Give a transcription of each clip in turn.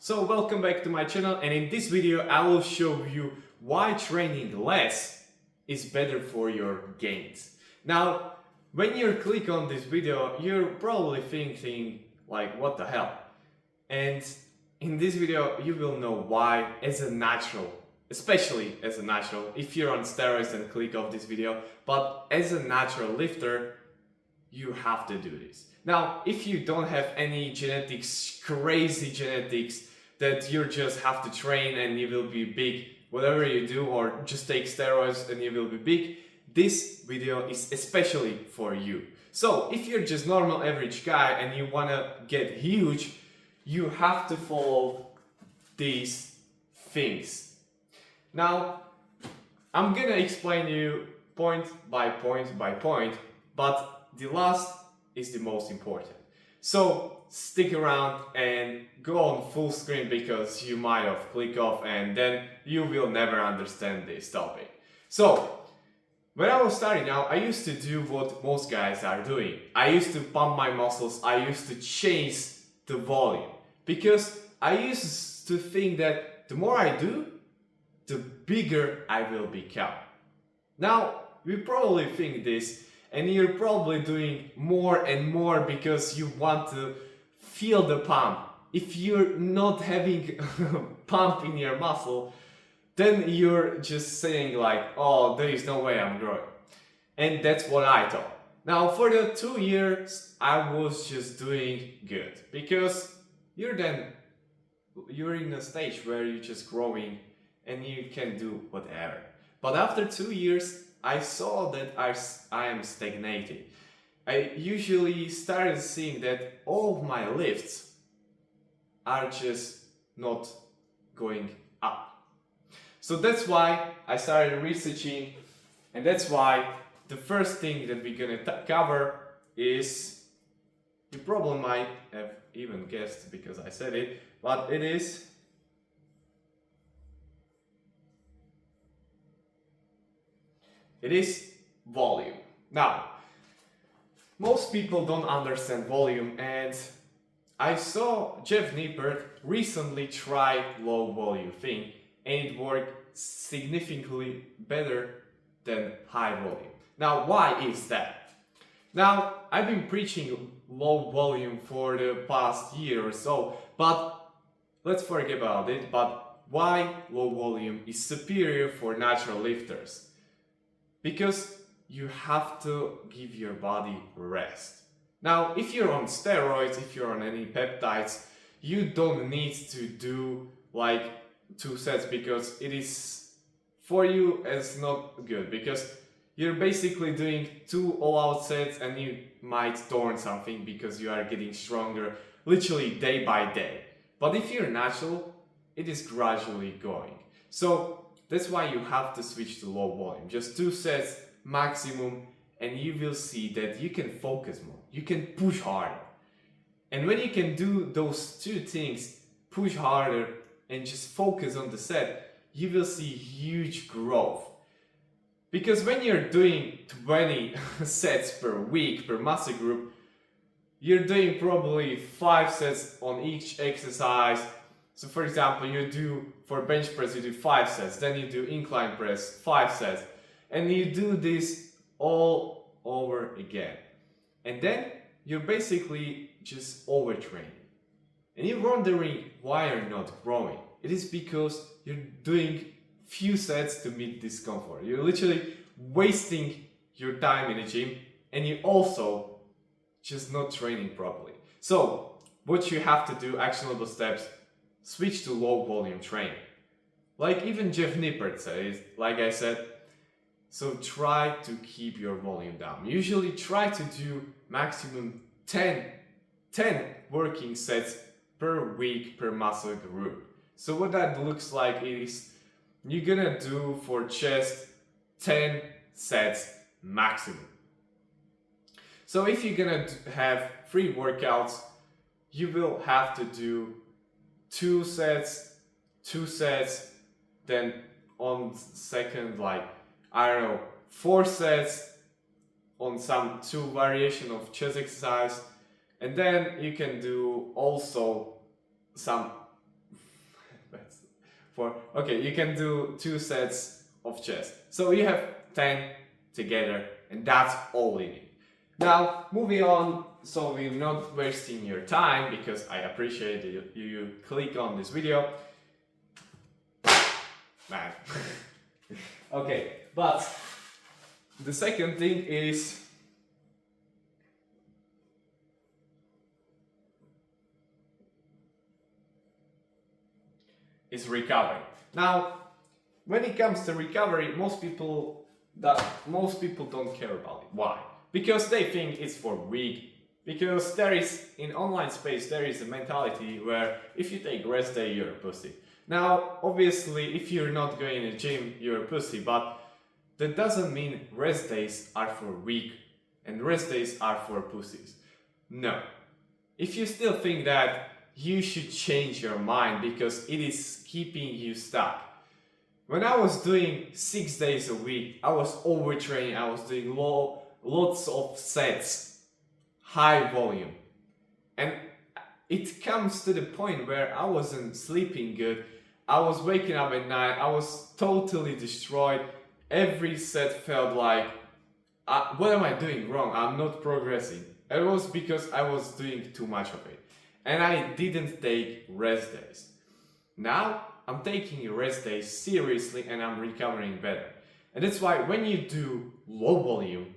So welcome back to my channel, and in this video I will show you why training less is better for your gains. Now, when you click on this video, you're probably thinking like, what the hell? And in this video you will know why, as a natural, especially as a natural, if you're on steroids then click off this video, but as a natural lifter you have to do this. Now, if you don't have any genetics, crazy genetics, that you just have to train and you will be big, whatever you do, or just take steroids and you will be big, this video is especially for you. So, if you're just normal average guy and you wanna get huge, you have to follow these things. Now, I'm gonna explain you point by point by point, but the last is the most important. So stick around and go on full screen because you might have clicked off and then you will never understand this topic. So when I was starting out, I used to do what most guys are doing. I used to pump my muscles, I used to chase the volume because I used to think that the more I do, the bigger I will become. Now, you probably think this, and you're probably doing more and more because you want to feel the pump. If you're not having pump in your muscle, then you're just saying like, oh, there is no way I'm growing. And that's what I thought. Now, for the 2 years, I was just doing good because you're in a stage where you're just growing and you can do whatever. But after 2 years, I saw that I am stagnating. I usually started seeing that all of my lifts are just not going up. So that's why I started researching, and that's why the first thing that we're gonna cover is, you probably might have even guessed because I said it, but it is volume. Now, most people don't understand volume, and I saw Jeff Nippert recently try low volume thing and it worked significantly better than high volume. Now, why is that? Now, I've been preaching low volume for the past year or so, but let's forget about it. But why low volume is superior for natural lifters? Because you have to give your body rest. Now, if you're on steroids, if you're on any peptides, you don't need to do like 2 sets because it is for you as not good, because you're basically doing 2 all-out sets and you might torn something because you are getting stronger literally day by day. But if you're natural, it is gradually going. So that's why you have to switch to low volume. Just 2 sets maximum, and you will see that you can focus more. You can push harder. And when you can do those 2 things, push harder and just focus on the set, you will see huge growth. Because when you're doing 20 sets per week per muscle group, you're doing probably 5 sets on each exercise. So for example, you do for bench press, you do 5 sets, then you do incline press, 5 sets, and you do this all over again. And then you're basically just overtraining. And you're wondering why you're not growing. It is because you're doing few sets to meet discomfort. You're literally wasting your time in the gym, and you also just not training properly. So what you have to do, actionable steps, switch to low volume training. Like even Jeff Nippert says, like I said, so try to keep your volume down. Usually try to do maximum 10 working sets per week per muscle group. So what that looks like is you're gonna do for chest 10 sets maximum. So if you're gonna have 3 workouts, you will have to do 2 sets, then on second, like, I don't know, 4 sets on some 2 variation of chest exercise, and then you can do also some That's okay, you can do 2 sets of chest. So you have 10 together, and that's all you need. Now, moving on, so we're not wasting your time, because I appreciate you click on this video. Man. Okay, but the second thing is recovery. Now, when it comes to recovery, most people don't care about it. Why? Because they think it's for weak. Because there is, in online space, there is a mentality where if you take rest day, you're a pussy. Now, obviously, if you're not going to the gym, you're a pussy, but that doesn't mean rest days are for weak and rest days are for pussies. No. If you still think that, you should change your mind, because it is keeping you stuck. When I was doing 6 days a week, I was overtraining, I was doing lots of sets, high volume. And it comes to the point where I wasn't sleeping good, I was waking up at night, I was totally destroyed. Every set felt like, what am I doing wrong? I'm not progressing. It was because I was doing too much of it. And I didn't take rest days. Now, I'm taking rest days seriously and I'm recovering better. And that's why when you do low volume,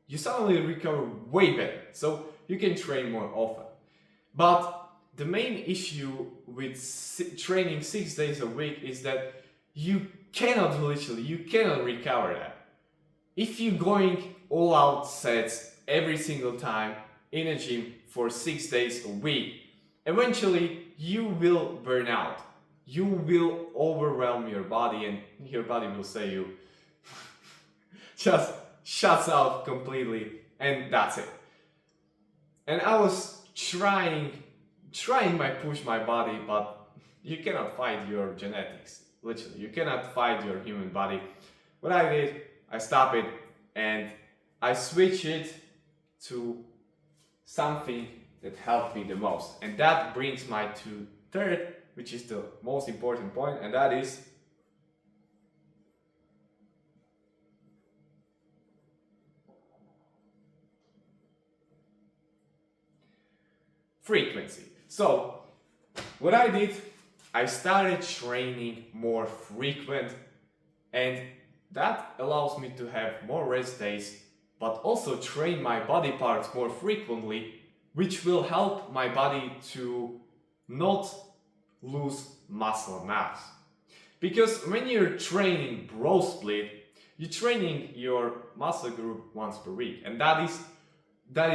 you suddenly recover way better. So you can train more often. But the main issue with training 6 days a week is that you cannot recover that. If you're going all out sets every single time in a gym for 6 days a week, eventually you will burn out. You will overwhelm your body and your body will say you just shuts out completely, and that's it. And I was trying push my body, but you cannot fight your genetics. Literally, you cannot fight your human body. What I did, I stopped it and I switched it to something that helped me the most. And that brings me to third, which is the most important point, and that is frequency. So, what I did, I started training more frequent, and that allows me to have more rest days, but also train my body parts more frequently, which will help my body to not lose muscle mass. Because when you're training bro split, you're training your muscle group once per week, and that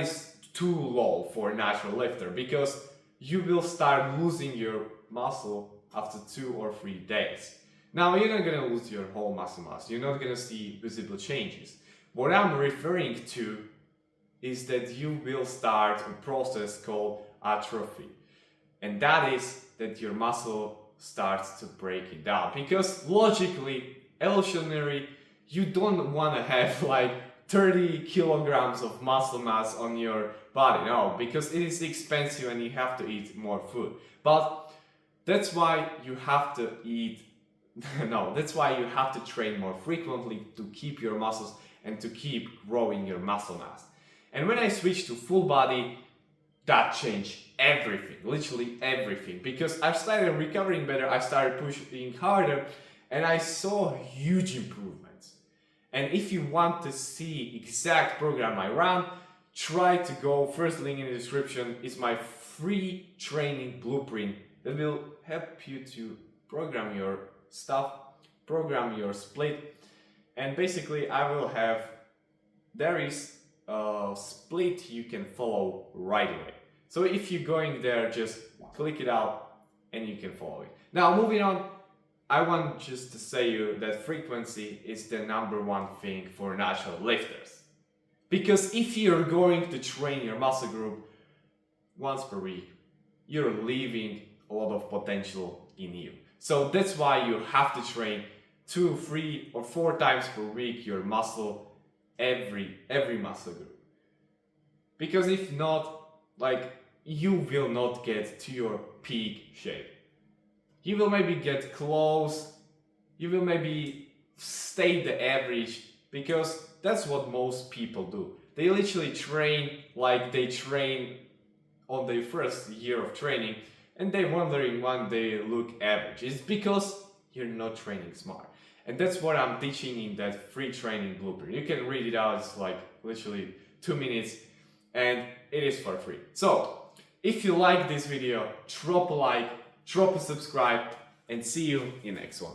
is too low for a natural lifter, because you will start losing your muscle after 2 or 3 days. Now, you're not gonna lose your whole muscle mass, you're not gonna see visible changes. What I'm referring to is that you will start a process called atrophy, and that is that your muscle starts to break it down. Because logically, evolutionary, you don't want to have like 30 kilograms of muscle mass on your body, no, because it is expensive and you have to eat more food. But that's why you have to eat no, that's why you have to train more frequently to keep your muscles and to keep growing your muscle mass. And when I switched to full body, that changed everything, literally everything, because I started recovering better, I started pushing harder, and I saw huge improvements. And if you want to see exact program I run, try to go, first link in the description is my free training blueprint that will help you to program your stuff, program your split, and basically there is a split you can follow right away. So if you're going there, just click it out and you can follow it. Now, moving on, I want just to say you that frequency is the #1 thing for natural lifters. Because if you're going to train your muscle group once per week, you're leaving a lot of potential in you. So that's why you have to train 2, 3, or 4 times per week your muscle, every muscle group. Because if not, like, you will not get to your peak shape. you will maybe get close, you will maybe stay the average, because that's what most people do. They literally train like they train on their first year of training, and they're wondering when they look average. It's because you're not training smart. And that's what I'm teaching in that free training blueprint. You can read it out, it's like literally 2 minutes, and it is for free. So, if you like this video, drop a like, drop a subscribe, and see you in the next one.